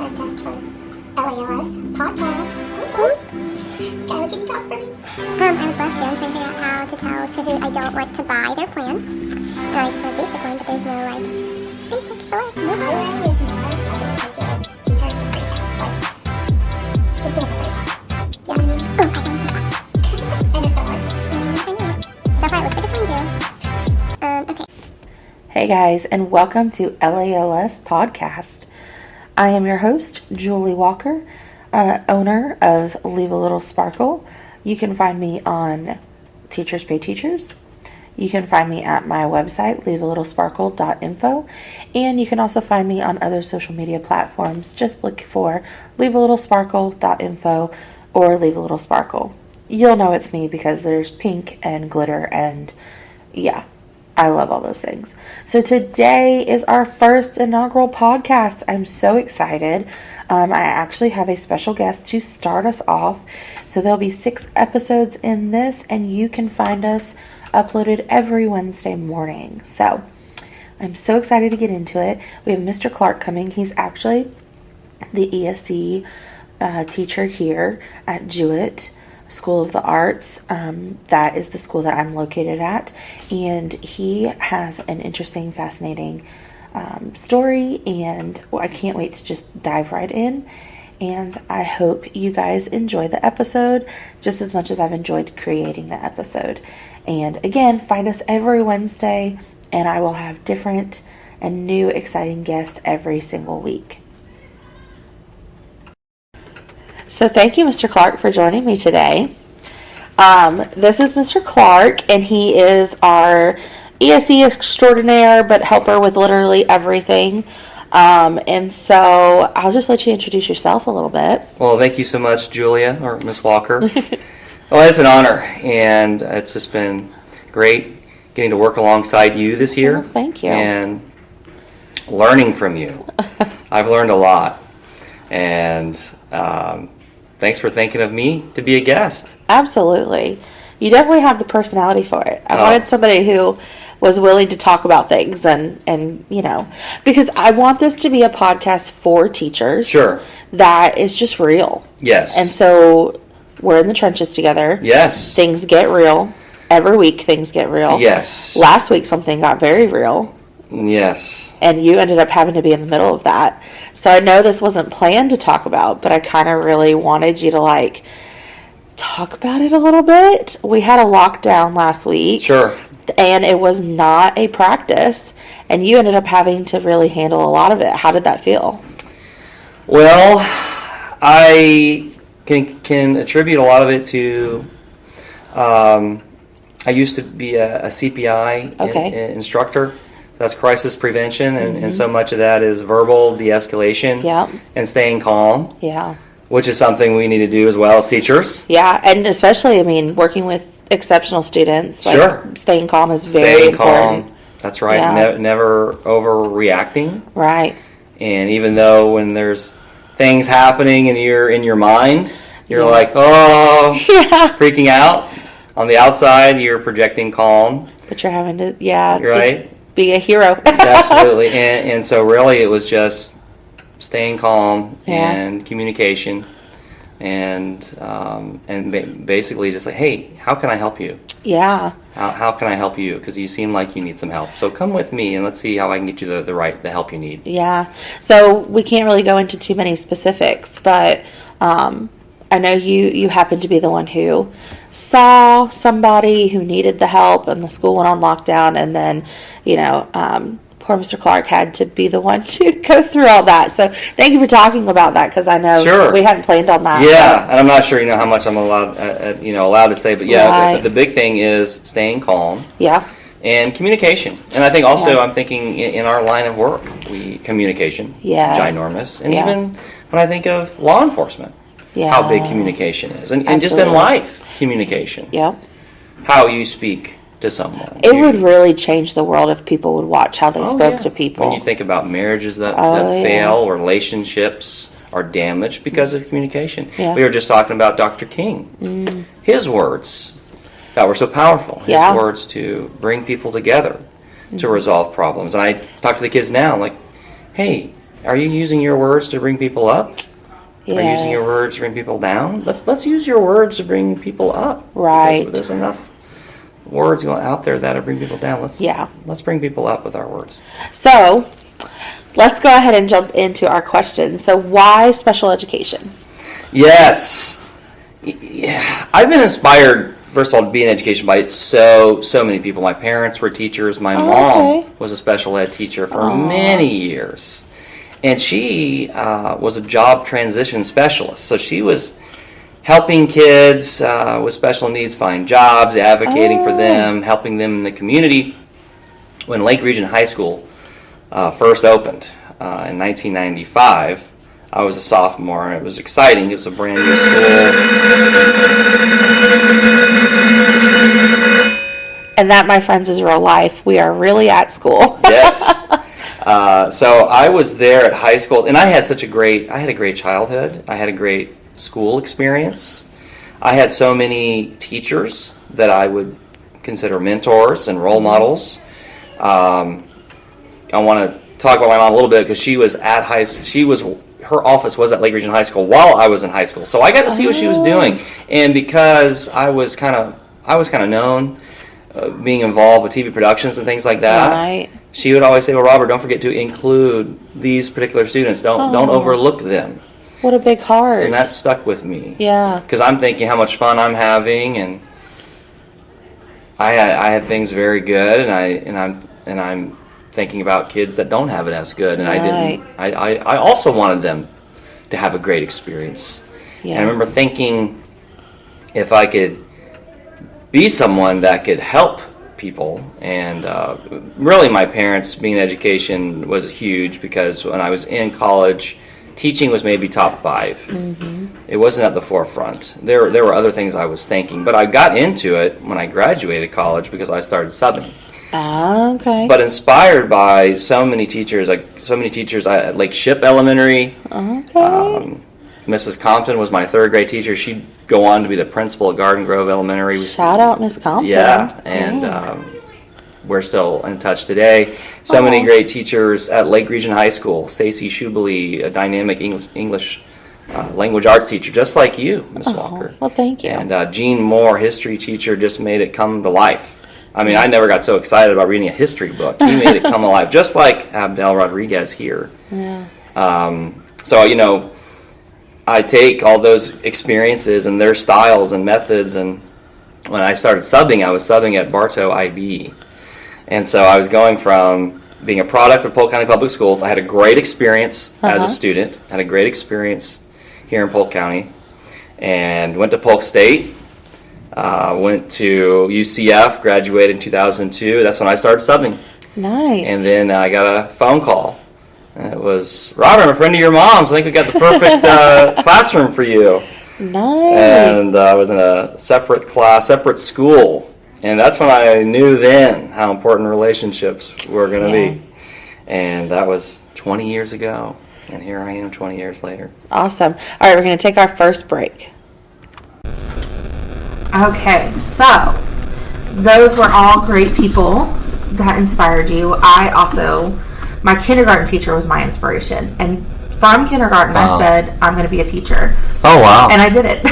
podcast for LALS podcast. Skylar, can you talk for me? I would love to. I'm trying to figure out how to tell Kahoot I don't want to buy their plants. And I just want a basic one, but there's no, basic select. No recommendation card. I give teachers just free accounts. Just give us a free account. Yeah, I mean, I can do that. And it's gonna work. I know. So far, it looks like it's going to. Okay. Hey guys, and welcome to LALS Podcast. I am your host, Julie Walker, owner of Leave a Little Sparkle. You can find me on Teachers Pay Teachers. You can find me at my website, leavealittlesparkle.info. And you can also find me on other social media platforms. Just look for leavealittlesparkle.info or Leave a Little Sparkle. You'll know it's me because there's pink and glitter and yeah. I love all those things. So today is our first inaugural podcast. I'm so excited. I actually have a special guest to start us off. So there'll be 6 episodes in this, and you can find us uploaded every Wednesday morning. So I'm so excited to get into it. We have Mr. Clark coming. He's actually the ESC teacher here at Jewett School of the Arts. That is the school that I'm located at, and he has an interesting, fascinating story, and I can't wait to just dive right in. And I hope you guys enjoy the episode just as much as I've enjoyed creating the episode. And again, find us every Wednesday, and I will have different and new exciting guests every single week. So thank you, Mr. Clark, for joining me today. This is Mr. Clark, and he is our ESC extraordinaire, but helper with literally everything. And so I'll just let you introduce yourself a little bit. Well, thank you so much, Julia, or Miss Walker. Well, it's an honor, and it's just been great getting to work alongside you this year. Oh, thank you. And learning from you. I've learned a lot. And thanks for thinking of me to be a guest. Absolutely. You definitely have the personality for it. I wanted somebody who was willing to talk about things and you know, because I want this to be a podcast for teachers. Sure. That is just real. Yes. And so we're in the trenches together. Yes. Things get real. Every week things get real. Yes. Last week something got very real. Yes. And you ended up having to be in the middle of that. So I know this wasn't planned to talk about, but I kind of really wanted you to talk about it a little bit. We had a lockdown last week. Sure. And it was not a practice. And you ended up having to really handle a lot of it. How did that feel? Well, I can attribute a lot of it to I used to be a CPI instructor. That's crisis prevention, and so much of that is verbal de-escalation and staying calm. Yeah. Which is something we need to do as well as teachers. Yeah, and especially, working with exceptional students. Sure. Staying calm is very important. Calm. That's right. Yeah. Never overreacting. Right. And even though when there's things happening and you're in your mind, you're like, oh, freaking out. On the outside, you're projecting calm. But you're having to, right? Be a hero. Absolutely. And so really it was just staying calm and communication and basically just like, hey, how can I help you? Yeah. How can I help you? Because you seem like you need some help. So come with me and let's see how I can get you the help you need. Yeah. So we can't really go into too many specifics, but I know you happened to be the one who saw somebody who needed the help, and the school went on lockdown, and then, poor Mr. Clark had to be the one to go through all that. So thank you for talking about that, because I know we hadn't planned on that. Yeah, and I'm not sure how much I'm allowed to say, but the big thing is staying calm. Yeah. And communication. And I think also I'm thinking in our line of work, communication, ginormous. And even when I think of law enforcement. Yeah. How big communication is. And just in life, communication. Yeah. How you speak to someone. It would really change the world if people would watch how they spoke to people. When you think about marriages that fail, relationships are damaged because of communication. Yeah. We were just talking about Dr. King. His words that were so powerful. His words to bring people together to resolve problems. And I talk to the kids now, like, hey, Are you using your words to bring people up? Yes. Are you using your words to bring people down? Let's use your words to bring people up. Right. Because there's enough words going out there that bring people down. Let's bring people up with our words. So, let's go ahead and jump into our questions. So, why special education? Yes. Yeah. I've been inspired, first of all, to be in education by so many people. My parents were teachers. My mom was a special ed teacher for many years. And she was a job transition specialist. So she was helping kids with special needs find jobs, advocating for them, helping them in the community. When Lake Region High School first opened in 1995, I was a sophomore, and it was exciting. It was a brand new school. And that, my friends, is real life. We are really at school. Yes. So I was there at high school, and I had a great childhood. I had a great school experience. I had so many teachers that I would consider mentors and role models. I want to talk about my mom a little bit because she was at her office was at Lake Region High School while I was in high school, so I got to see what she was doing. And because I was kind of known, being involved with TV productions and things like that. Right. She would always say, "Well, Robert, don't forget to include these particular students. Don't overlook them." What a big heart. And that stuck with me. Yeah. Because I'm thinking how much fun I'm having, and I had things very good, and I'm thinking about kids that don't have it as good, and I didn't. I also wanted them to have a great experience. Yeah. And I remember thinking, if I could be someone that could help people, and really my parents being in education was huge, because when I was in college, teaching was maybe top 5. Mm-hmm. It wasn't at the forefront. There were other things I was thinking, but I got into it when I graduated college because I started subbing. Okay. But inspired by so many teachers at Lake Ship Elementary. Okay. Mrs. Compton was my 3rd grade teacher. She'd go on to be the principal at Garden Grove Elementary. Shout out Miss Compton. Yeah, and we're still in touch today. So many great teachers at Lake Region High School. Stacy Schubele, a dynamic English language arts teacher, just like you, Miss Walker. Well, thank you. And Gene Moore, history teacher, just made it come to life. I mean, I never got so excited about reading a history book. He made it come alive, just like Abdel Rodriguez here. Yeah. So, I take all those experiences and their styles and methods, and when I started subbing, I was subbing at Bartow IB. And so I was going from being a product of Polk County Public Schools. I had a great experience as a student, had a great experience here in Polk County, and went to Polk State. Went to UCF, graduated in 2002. That's when I started subbing. Nice. And then I got a phone call. And it was, "Robert, I'm a friend of your mom's. I think we got the perfect classroom for you." Nice. And I was in a separate class, separate school. And that's when I knew then how important relationships were going to be. And that was 20 years ago. And here I am 20 years later. Awesome. All right, we're going to take our first break. Okay, so those were all great people that inspired you. My kindergarten teacher was my inspiration. And from kindergarten, I said, I'm going to be a teacher. Oh, wow. And I did it.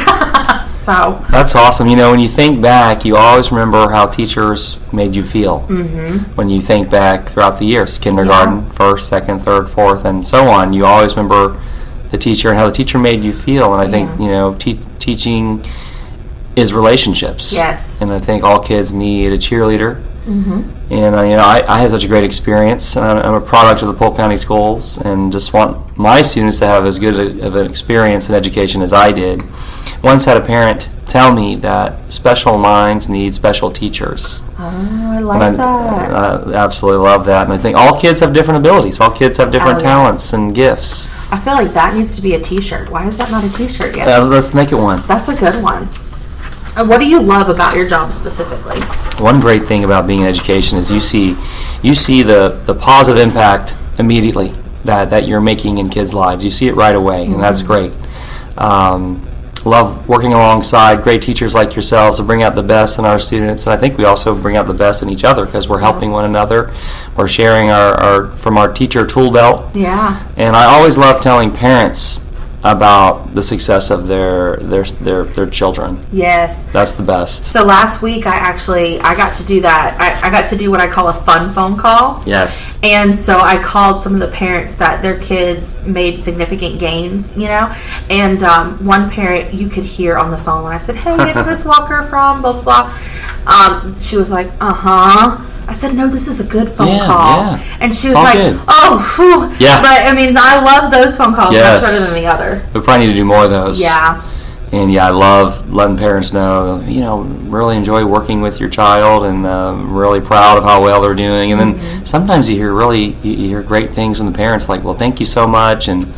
So that's awesome. When you think back, you always remember how teachers made you feel. Mm-hmm. When you think back throughout the years, kindergarten, 1st, 2nd, 3rd, 4th, and so on, you always remember the teacher and how the teacher made you feel. And I think, teaching is relationships. Yes. And I think all kids need a cheerleader. Mm-hmm. And I had such a great experience. I'm a product of the Polk County Schools, and just want my students to have as good of an experience in education as I did. Once had a parent tell me that special minds need special teachers. Oh, I like that. I absolutely love that. And I think all kids have different abilities. All kids have different talents and gifts. I feel like that needs to be a t-shirt. Why is that not a t-shirt yet? Let's make it one. That's a good one. What do you love about your job specifically? One great thing about being in education is you see the positive impact immediately that you're making in kids' lives. You see it right away, and that's great. Love working alongside great teachers like yourselves to bring out the best in our students, and I think we also bring out the best in each other because we're helping one another. or sharing from our teacher tool belt. Yeah. And I always love telling parents about the success of their children. Yes. That's the best. So last week I got to do that. I got to do what I call a fun phone call. Yes. And so I called some of the parents that their kids made significant gains, and one parent you could hear on the phone when I said, "Hey, it's Miss Walker from blah, blah, blah." She was like, "Uh-huh." I said, "No, this is a good phone call." Yeah. And she was like, good. "Oh, whew." Yeah. But, I love those phone calls Yes. much better than the other. We probably need to do more of those. Yeah. And, I love letting parents know, really enjoy working with your child and really proud of how well they're doing. And then sometimes you hear great things from the parents like, "Well, thank you so much." And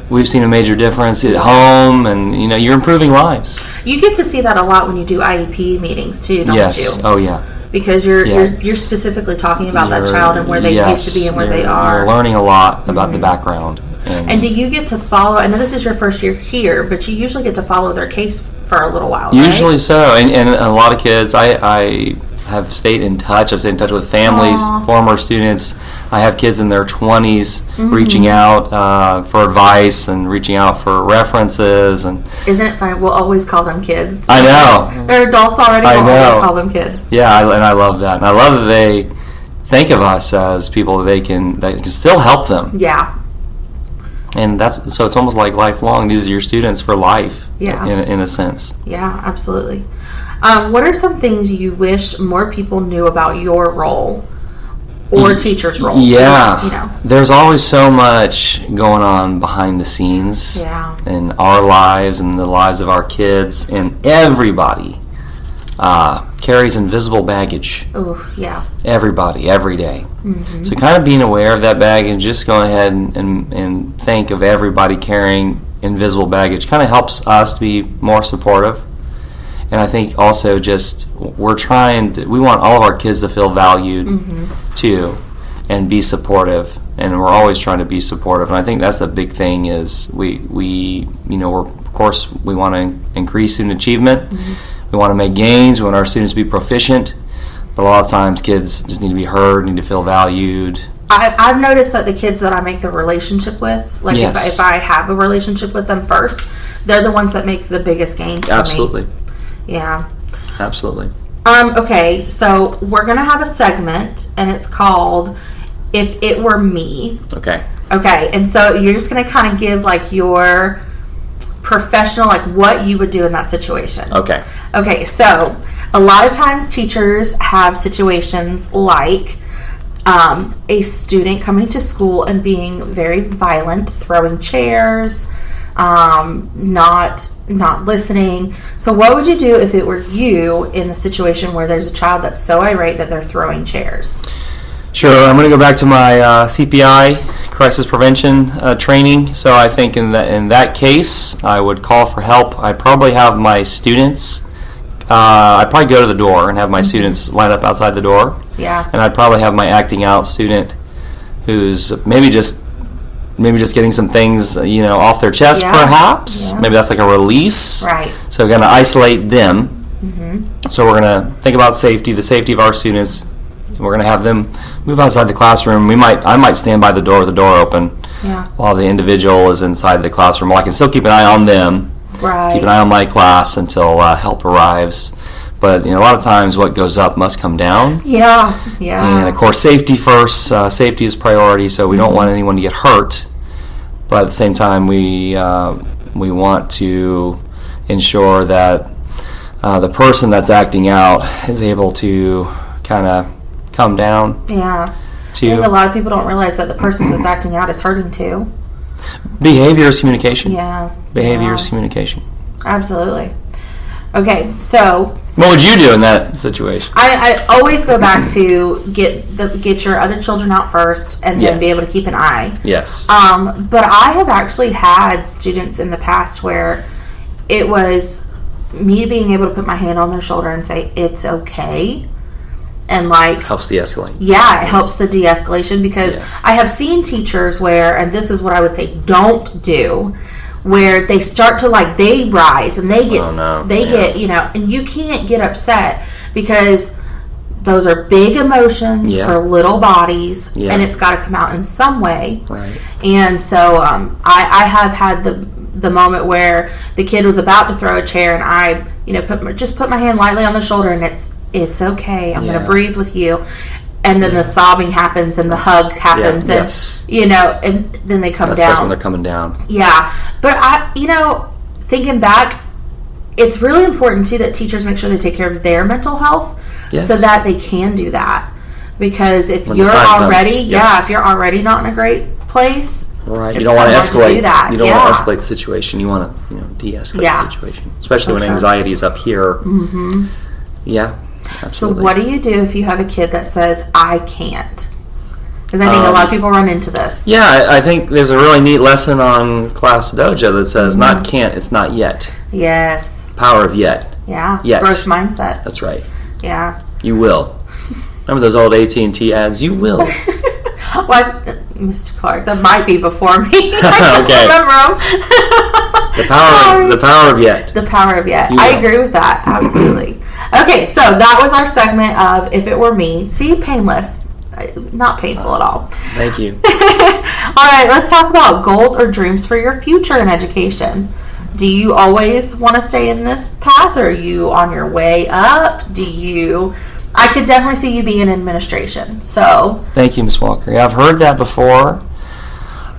we've seen a major difference at home, and you're improving lives. You get to see that a lot when you do IEP meetings too, don't you? Yes. Oh, yeah. Because you're specifically talking about that child and where they used to be and where they are. You're learning a lot about the background. And do you get to follow? I know this is your first year here, but you usually get to follow their case for a little while. Usually right? so, and a lot of kids. I have stayed in touch. I've stayed in touch with families, former students. I have kids in their 20s reaching out for advice and reaching out for references. And isn't it funny? We'll always call them kids. I know. They're adults already. We'll always call them kids. Yeah, and I love that. And I love that they think of us as people that can still help them. Yeah. And so it's almost like lifelong. These are your students for life. Yeah. In a sense. Yeah, absolutely. What are some things you wish more people knew about your role or teachers' roles? Yeah. There's always so much going on behind the scenes in our lives and the lives of our kids, and everybody carries invisible baggage. Oh, yeah. Everybody, every day. Mm-hmm. So kind of being aware of that baggage, just going ahead and think of everybody carrying invisible baggage kind of helps us to be more supportive. And I think also we want all of our kids to feel valued too, and be supportive. And we're always trying to be supportive. And I think that's the big thing is we of course we want to increase student achievement. We want to make gains. We want our students to be proficient. But a lot of times kids just need to be heard, need to feel valued. I've noticed that the kids that I make the relationship with, like if I have a relationship with them first, they're the ones that make the biggest gains for Absolutely. me. Yeah. Absolutely. Okay, so we're going to have a segment, and it's called If It Were Me. Okay. Okay, and so you're just going to kind of give, like, your professional, like, what you would do in that situation. Okay. Okay, so a lot of times teachers have situations like a student coming to school and being very violent, throwing chairs, not listening. So what would you do if it were you in a situation where there's a child that's so irate that they're throwing chairs? Sure. I'm going to go back to my CPI, crisis prevention training. So I think in that case, I would call for help. I'd probably have my students. I'd probably go to the door and have my students line up outside the door. Yeah. And I'd probably have my acting out student, who's maybe just getting some things off their chest, perhaps. Yeah. Maybe that's like a release. Right. So we're going to isolate them. So we're going to think about the safety of our students. We're going to have them move outside the classroom. I might stand by the door with the door open while the individual is inside the classroom. Well, I can still keep an eye on them, keep an eye on my class until help arrives. But a lot of times what goes up must come down. Yeah. And of course, safety first. Safety is priority, so we don't want anyone to get hurt. But at the same time, we want to ensure that the person that's acting out is able to kind of come down. Yeah. I think a lot of people don't realize that the person that's acting out is hurting too. Behavior is communication. Yeah. Behavior is communication. Absolutely. Okay, so what would you do in that situation? I always go back to get your other children out first and then be able to keep an eye. Yes. But I have actually had students in the past where it was me being able to put my hand on their shoulder and say, "It's okay." And like helps de-escalate. Yeah, it helps the de-escalation because I have seen teachers where, and this is what I would say don't do, where they start to they rise and they get get and you can't get upset because those are big emotions for little bodies, and it's got to come out in some way. Right. And so I have had the moment where the kid was about to throw a chair, and I, put my hand lightly on the shoulder, and it's okay. I'm going to breathe with you. And then the sobbing happens, and the hug happens, and then they come down. That's when they're coming down. Yeah, but thinking back, it's really important too that teachers make sure they take care of their mental health, so that they can do that. Because if you're already, if you're already not in a great place, right, you don't want to escalate. You don't want to escalate the situation. You want to, de-escalate the situation, especially when anxiety is up here. Mm-hmm. Yeah. Absolutely. So what do you do if you have a kid that says, I can't? Because I think a lot of people run into this. Yeah, I think there's a really neat lesson on Class Dojo that says, not can't, it's not yet. Yes. Power of yet. Yeah. Yet. Growth mindset. That's right. Yeah. You will. Remember those old AT&T ads? You will. What? Mr. Clark, that might be before me. I don't remember them. The power of yet. The power of yet. I agree with that. Absolutely. Okay, so that was our segment of If It Were Me. See, painless. Not painful at all. Thank you. All right, let's talk about goals or dreams for your future in education. Do you always want to stay in this path, or are you on your way up? I could definitely see you being in administration. So thank you, Ms. Walker. Yeah, I've heard that before.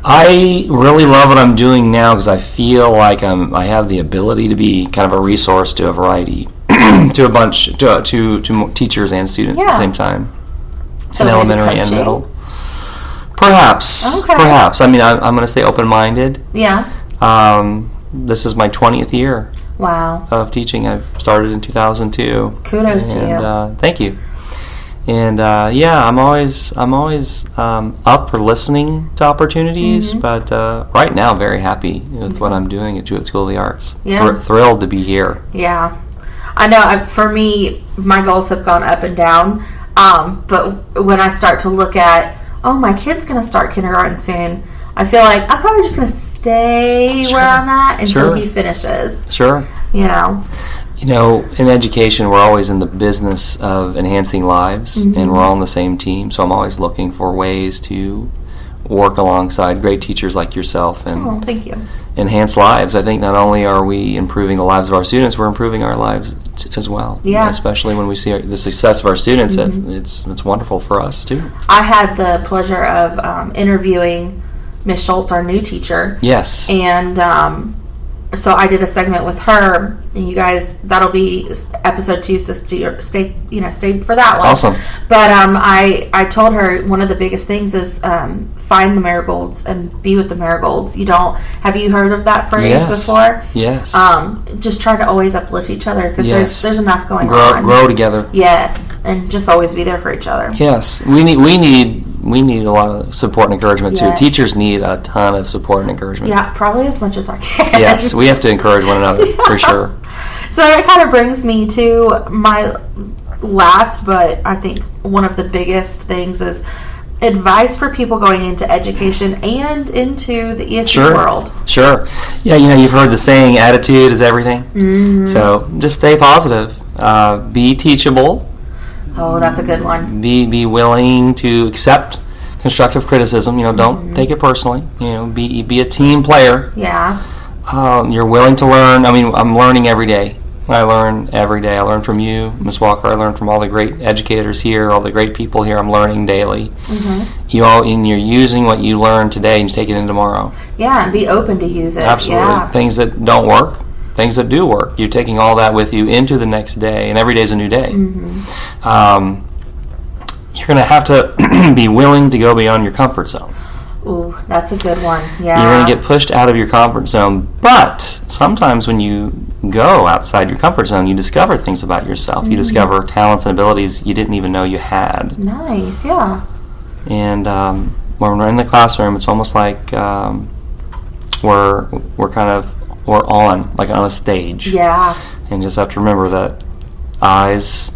I really love what I'm doing now because I feel like I have the ability to be kind of a resource to a variety, to teachers and students at the same time, so in elementary and middle. Perhaps. Okay. Perhaps. I mean, I'm going to stay open-minded. Yeah. This is my 20th year. Wow. Of teaching. I started in 2002. Kudos to you. Thank you. And I'm always up for listening to opportunities, but right now very happy with what I'm doing at Jewett School of the Arts. Yeah. Thrilled to be here. Yeah. I know for me, my goals have gone up and down, but when I start to look at, my kid's going to start kindergarten soon, I feel like I'm probably just going to stay where I'm at until he finishes. Sure. In education, we're always in the business of enhancing lives, and we're all on the same team. So I'm always looking for ways to work alongside great teachers like yourself and thank you. Enhance lives. I think not only are we improving the lives of our students, we're improving our lives as well. Yeah. Especially when we see the success of our students, it's wonderful for us too. I had the pleasure of interviewing Miss Schultz, our new teacher. Yes. And so I did a segment with her, and you guys, that'll be episode 2, so stay for that one. Awesome. But I told her one of the biggest things is find the marigolds and be with the marigolds. Have you heard of that phrase before? Yes. Just try to always uplift each other, because there's enough going on. Grow together. Yes, and just always be there for each other. Yes, we need a lot of support and encouragement too. Teachers need a ton of support and encouragement. Yeah, probably as much as our kids. Yes, we have to encourage one another for sure. So that kind of brings me to my last, but I think one of the biggest things is advice for people going into education and into the ESC world. Sure. Yeah, you've heard the saying, attitude is everything. Mm-hmm. So just stay positive. Be teachable. Oh, that's a good one. Be willing to accept constructive criticism. Don't take it personally. Be a team player. Yeah. You're willing to learn. I mean, I'm learning every day. I learn every day. I learn from you, Ms. Walker. I learn from all the great educators here, all the great people here. I'm learning daily. Mm-hmm. And you're using what you learn today and you take it in tomorrow. Yeah, and be open to use it. Absolutely. Yeah. Things that don't work, things that do work. You're taking all that with you into the next day, and every day is a new day. Mm-hmm. You're going to have to be willing to go beyond your comfort zone. Ooh, that's a good one. Yeah. You're going to get pushed out of your comfort zone, but sometimes when you go outside your comfort zone, you discover things about yourself. You discover talents and abilities you didn't even know you had. Nice, yeah. And when we're in the classroom, it's almost like we're on a stage. Yeah. And just have to remember that eyes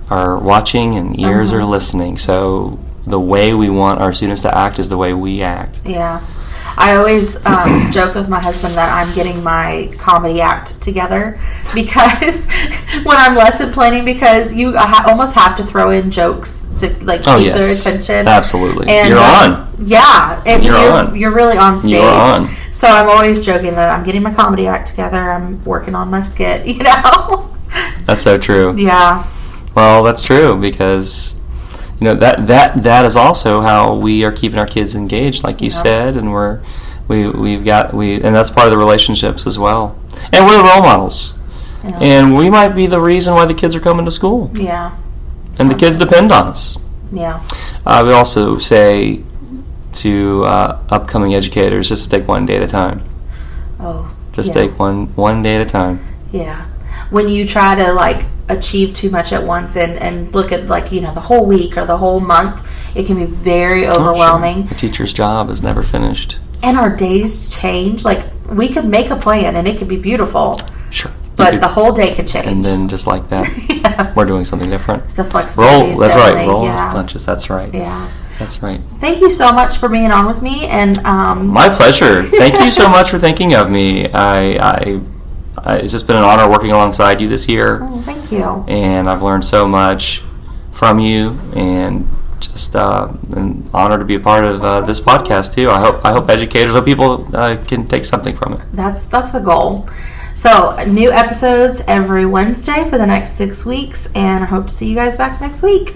are watching and ears are listening. So the way we want our students to act is the way we act. Yeah. I always joke with my husband that I'm getting my comedy act together because when I'm lesson planning, because you almost have to throw in jokes to keep their attention. Absolutely. And, you're on. Yeah. And you're really on stage. You're on. So I'm always joking that I'm getting my comedy act together. I'm working on my skit, That's so true. Yeah. Well, that's true because that is also how we are keeping our kids engaged, like you said, and and that's part of the relationships as well. And we're the role models, and we might be the reason why the kids are coming to school. Yeah. And the kids depend on us. Yeah. We also say to upcoming educators, just take one day at a time. Oh. Just take one day at a time. Yeah. When you try to achieve too much at once and look at the whole week or the whole month, it can be very overwhelming. Sure. A teacher's job is never finished. And our days change. We could make a plan and it could be beautiful. Sure. But the whole day could change. And then just like that, yes. We're doing something different. So flexibility. That's right. Roll punches. That's right. Yeah. That's right. Thank you so much for being on with me. And my pleasure. Thank you so much for thinking of me. It's just been an honor working alongside you this year. Oh, thank you. And I've learned so much from you, and just an honor to be a part of this podcast too. I hope educators, people can take something from it. That's the goal. So new episodes every Wednesday for the next 6 weeks, and I hope to see you guys back next week.